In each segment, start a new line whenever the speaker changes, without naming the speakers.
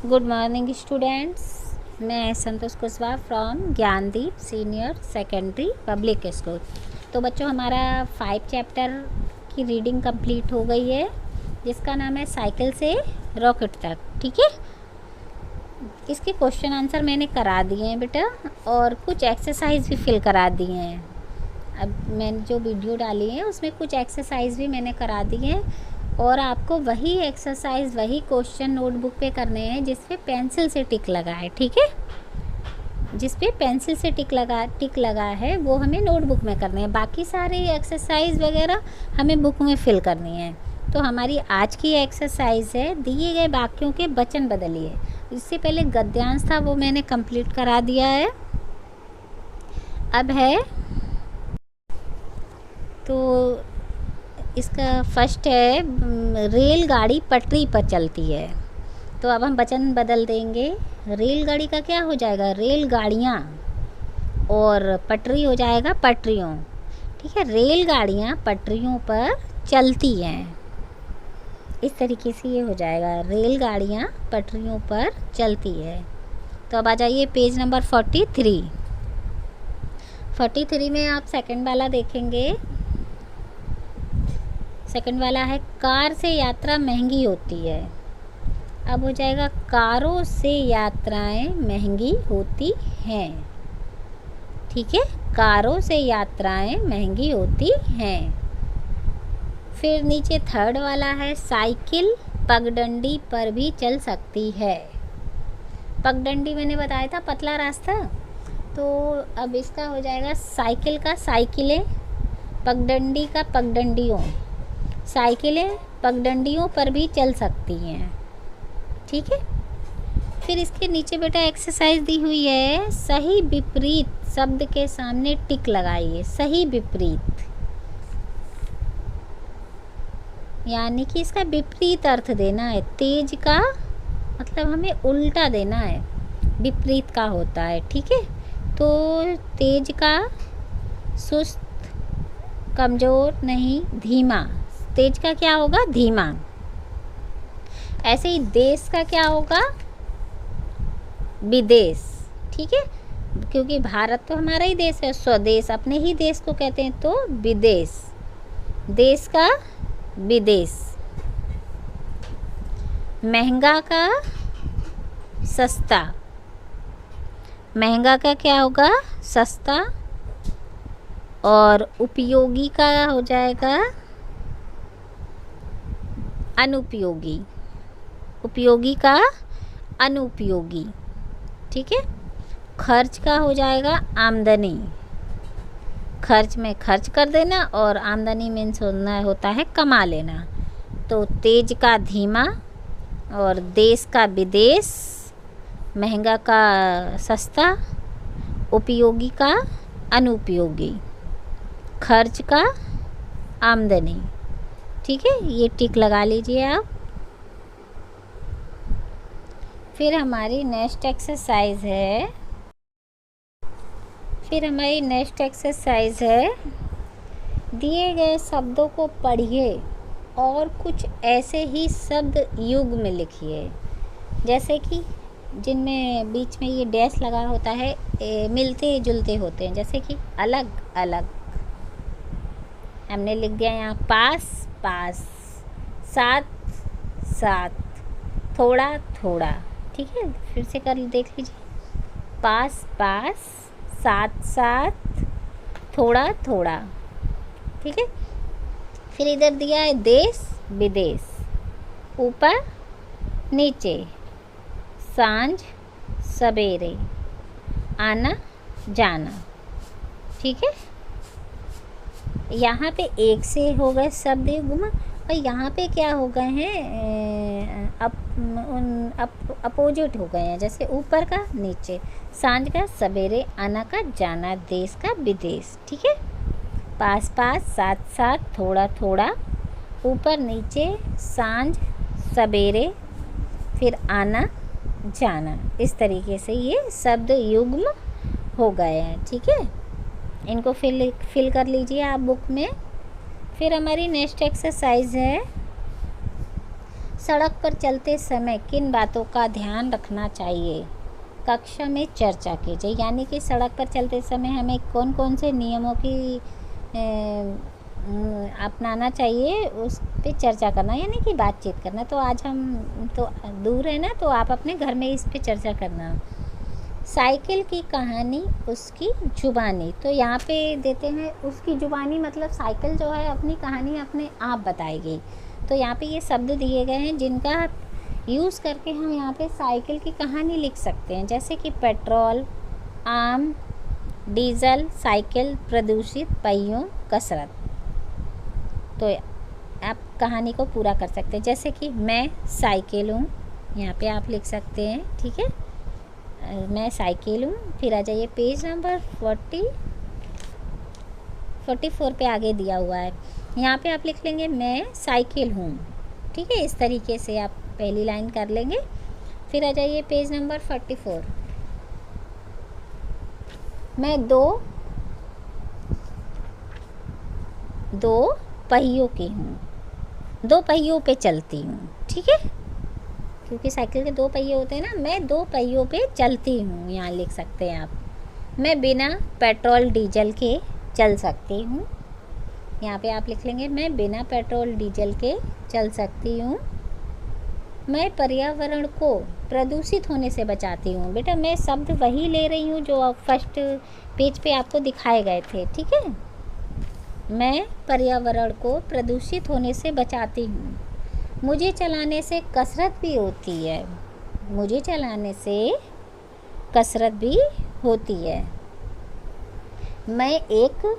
Good morning students. मैं Santosh Kushwaha from Gyandeep senior secondary public school. तो बच्चों, हमारा 5 चैप्टर की रीडिंग कंप्लीट हो गई है, जिसका नाम है साइकिल से रॉकेट तक। ठीक है, इसके क्वेश्चन आंसर मैंने करा दिए हैं बेटा, और कुछ एक्सरसाइज भी फिल करा दिए हैं। अब मैंने जो वीडियो डाली है उसमें कुछ एक्सरसाइज भी मैंने करा दिए हैं, और आपको वही एक्सरसाइज वही क्वेश्चन नोटबुक पे करने हैं जिस पे पेंसिल से टिक लगा है। ठीक है, जिस पे पेंसिल से टिक लगा है वो हमें नोटबुक में करने हैं। बाकी सारे एक्सरसाइज वगैरह हमें बुक में फिल करनी है। तो हमारी आज की एक्सरसाइज है, दिए गए वाक्यों के वचन बदलिए। इससे पहले गद्यांश था, वो मैंने कंप्लीट करा दिया है। अब है तो इसका फर्स्ट है, रेलगाड़ी पटरी पर चलती है। तो अब हम वचन बदल देंगे। रेलगाड़ी का क्या हो जाएगा? रेलगाड़ियाँ, और पटरी हो जाएगा पटरियों। ठीक है, रेलगाड़ियाँ पटरियों पर चलती हैं। इस तरीके से ये हो जाएगा, रेलगाड़ियाँ पटरियों पर चलती है। तो अब आ जाइए पेज नंबर 43 में आप सेकंड वाला देखेंगे। सेकंड वाला है, कार से यात्रा महंगी होती है। अब हो जाएगा, कारों से यात्राएं महंगी होती हैं। ठीक है, कारों से यात्राएं महंगी होती हैं। फिर नीचे थर्ड वाला है, साइकिल पगडंडी पर भी चल सकती है। पगडंडी मैंने बताया था पतला रास्ता, तो अब इसका हो जाएगा, साइकिल का साइकिलें, पगडंडी का पगडंडियों। साइकिलें पगडंडियों पर भी चल सकती हैं। ठीक है, फिर इसके नीचे बेटा एक्सरसाइज दी हुई है, सही विपरीत शब्द के सामने टिक लगाइए। सही विपरीत यानी कि इसका विपरीत अर्थ देना है। तेज का मतलब हमें उल्टा देना है, विपरीत का होता है। ठीक है, तो तेज का सुस्त, कमज़ोर नहीं, धीमा। तेज का क्या होगा? धीमा। ऐसे ही देश का क्या होगा? विदेश। ठीक है, क्योंकि भारत तो हमारा ही देश है, स्वदेश अपने ही देश को कहते हैं, तो विदेश। देश का विदेश। महंगा का सस्ता। महंगा का क्या होगा? सस्ता। और उपयोगी का हो जाएगा अनुपयोगी। उपयोगी का अनुपयोगी। ठीक है, खर्च का हो जाएगा आमदनी। खर्च में खर्च कर देना, और आमदनी मीन्स होता है कमा लेना। तो तेज का धीमा, और देश का विदेश, महंगा का सस्ता, उपयोगी का अनुपयोगी, खर्च का आमदनी। ठीक है, ये टिक लगा लीजिए आप। फिर हमारी नेक्स्ट एक्सरसाइज है, दिए गए शब्दों को पढ़िए और कुछ ऐसे ही शब्द युग में लिखिए, जैसे कि जिनमें बीच में ये डैश लगा होता है, मिलते जुलते होते हैं। जैसे कि अलग अलग, हमने लिख दिया यहाँ पास पास, साथ साथ, थोड़ा थोड़ा। ठीक है, फिर से कर देख लीजिए, पास पास, साथ साथ, थोड़ा थोड़ा। ठीक है, फिर इधर दिया है देश विदेश, ऊपर नीचे, सांझ सवेरे, आना जाना। ठीक है, यहाँ पे एक से हो गए शब्द युग्म, और यहाँ पे क्या हो गए हैं, अपोजिट हो गए हैं। जैसे ऊपर का नीचे, सांझ का सवेरे, आना का जाना, देश का विदेश। ठीक है, पास पास, साथ साथ, थोड़ा थोड़ा, ऊपर नीचे, सांझ सवेरे, फिर आना जाना। इस तरीके से ये शब्द युग्म हो गए हैं। ठीक है, इनको फिल कर लीजिए आप बुक में। फिर हमारी नेक्स्ट एक्सरसाइज है, सड़क पर चलते समय किन बातों का ध्यान रखना चाहिए? कक्षा में चर्चा कीजिए। यानी कि सड़क पर चलते समय हमें कौन कौन से नियमों की अपनाना चाहिए, उस पे चर्चा करना, यानी कि बातचीत करना। तो आज हम तो दूर है ना, तो आप अपने घर में इस पे चर्चा करना। साइकिल की कहानी उसकी जुबानी। तो यहाँ पे देते हैं उसकी जुबानी, मतलब साइकिल जो है अपनी कहानी अपने आप बताएगी। तो यहाँ पे ये शब्द दिए गए हैं जिनका यूज़ करके हम यहाँ पे साइकिल की कहानी लिख सकते हैं, जैसे कि पेट्रोल, आम, डीजल, साइकिल, प्रदूषित, पहियों, कसरत। तो आप कहानी को पूरा कर सकते हैं, जैसे कि मैं साइकिल हूँ, यहाँ पे आप लिख सकते हैं, ठीक है। मैं साइकिल हूँ। फिर आ जाइए पेज नंबर 44 पे आगे दिया हुआ है, यहाँ पे आप लिख लेंगे मैं साइकिल हूँ, ठीक है। इस तरीके से आप पहली लाइन कर लेंगे। फिर आ जाइए पेज नंबर 44। मैं दो पहियों की हूँ, 2 पहियों पे चलती हूँ, ठीक है, क्योंकि साइकिल के 2 पहिए होते हैं ना। मैं 2 पहियों पे चलती हूँ, यहाँ लिख सकते हैं आप। मैं बिना पेट्रोल डीजल के चल सकती हूँ, यहाँ पे आप लिख लेंगे मैं बिना पेट्रोल डीजल के चल सकती हूँ। मैं पर्यावरण को प्रदूषित होने से बचाती हूँ। बेटा मैं शब्द वही ले रही हूँ जो फर्स्ट पेज पे आपको दिखाए गए थे, ठीक है। मैं पर्यावरण को प्रदूषित होने से बचाती हूँ। मुझे चलाने से कसरत भी होती है, मुझे चलाने से कसरत भी होती है। मैं एक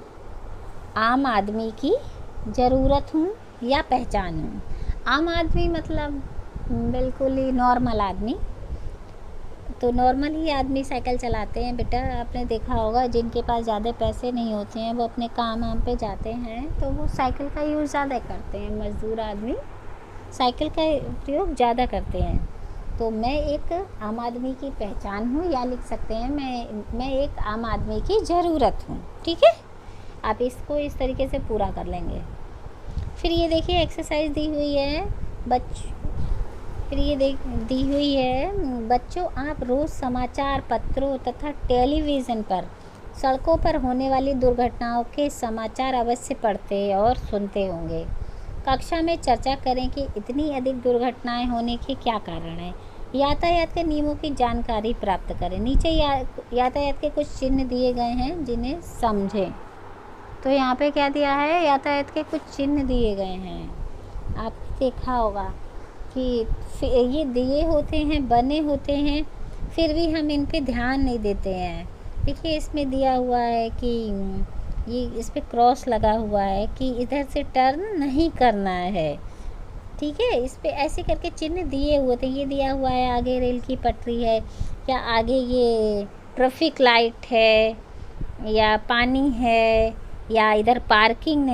आम आदमी की ज़रूरत हूँ या पहचान हूँ। आम आदमी मतलब बिल्कुल ही नॉर्मल आदमी। तो नॉर्मल ही आदमी साइकिल चलाते हैं बेटा। आपने देखा होगा जिनके पास ज़्यादा पैसे नहीं होते हैं, वो अपने काम वाम पे जाते हैं तो वो साइकिल का यूज़ ज़्यादा करते हैं। मज़दूर आदमी साइकिल का प्रयोग ज़्यादा करते हैं। तो मैं एक आम आदमी की पहचान हूँ, या लिख सकते हैं मैं एक आम आदमी की ज़रूरत हूँ, ठीक है। आप इसको इस तरीके से पूरा कर लेंगे। फिर ये देखिए एक्सरसाइज दी हुई है दी हुई है बच्चों, आप रोज़ समाचार पत्रों तथा टेलीविज़न पर सड़कों पर होने वाली दुर्घटनाओं के समाचार अवश्य पढ़ते और सुनते होंगे। कक्षा में चर्चा करें कि इतनी अधिक दुर्घटनाएं होने के क्या कारण हैं। यातायात के नियमों की जानकारी प्राप्त करें। नीचे यातायात के कुछ चिन्ह दिए गए हैं जिन्हें समझें। तो यहाँ पे क्या दिया है, यातायात के कुछ चिन्ह दिए गए हैं। आप देखा होगा कि ये दिए होते हैं, बने होते हैं, फिर भी हम इन पे ध्यान नहीं देते हैं। देखिए इसमें दिया हुआ है कि ये इस पे क्रॉस लगा हुआ है कि इधर से टर्न नहीं करना है, ठीक है। इस पे ऐसे करके चिन्ह दिए हुए थे। ये दिया हुआ है आगे रेल की पटरी है, या आगे ये ट्रैफिक लाइट है, या पानी है, या इधर पार्किंग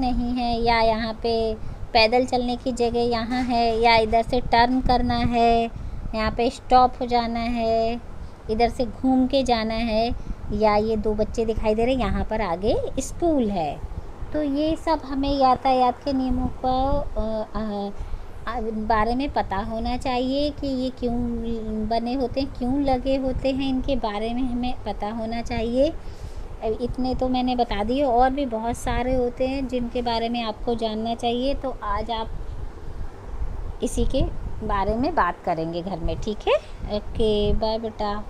नहीं है, या यहाँ पे पैदल चलने की जगह यहाँ है, या इधर से टर्न करना है, यहाँ पे स्टॉप हो जाना है, इधर से घूम के जाना है, या ये 2 बच्चे दिखाई दे रहे हैं, यहाँ पर आगे स्कूल है। तो ये सब हमें यातायात के नियमों को बारे में पता होना चाहिए कि ये क्यों बने होते हैं, क्यों लगे होते हैं, इनके बारे में हमें पता होना चाहिए। इतने तो मैंने बता दिए, और भी बहुत सारे होते हैं जिनके बारे में आपको जानना चाहिए। तो आज आप इसी के बारे में बात करेंगे घर में, ठीक है। ओके बाय बेटा।